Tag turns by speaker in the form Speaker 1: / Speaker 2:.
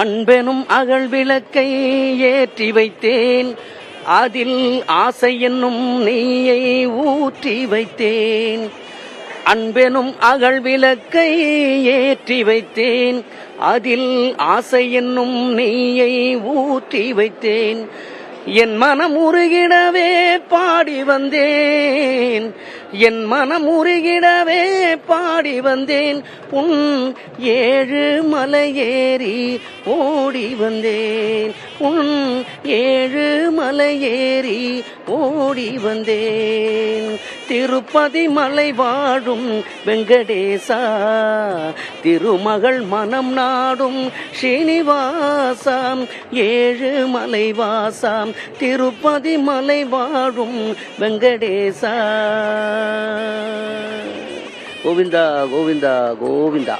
Speaker 1: அன்பெனும் அகல் விளக்கை ஏற்றி வைத்தேன், அதில் ஆசை என்னும் நெய்யை ஊற்றி வைத்தேன். அன்பெனும் அகல் விளக்கை ஏற்றி வைத்தேன், அதில் ஆசை என்னும் நெய்யை ஊற்றி வைத்தேன். என் மனம் உருகிடவே பாடி வந்தேன், என் மனம் உருகிடவே பாடி வந்தேன். புன் 7 மலையேறி ஓடி வந்தேன், புன் 7 மலையேறி ஓடி வந்தேன். திருப்பதி மலை வாழும் வெங்கடேசா, திருமகள் மனம் நாடும் ஸ்ரீனிவாசாம், 7 மலை வாசாம் திருப்பதி மலை வாழும் வெங்கடேசா. கோவிந்தா கோவிந்தா கோவிந்தா.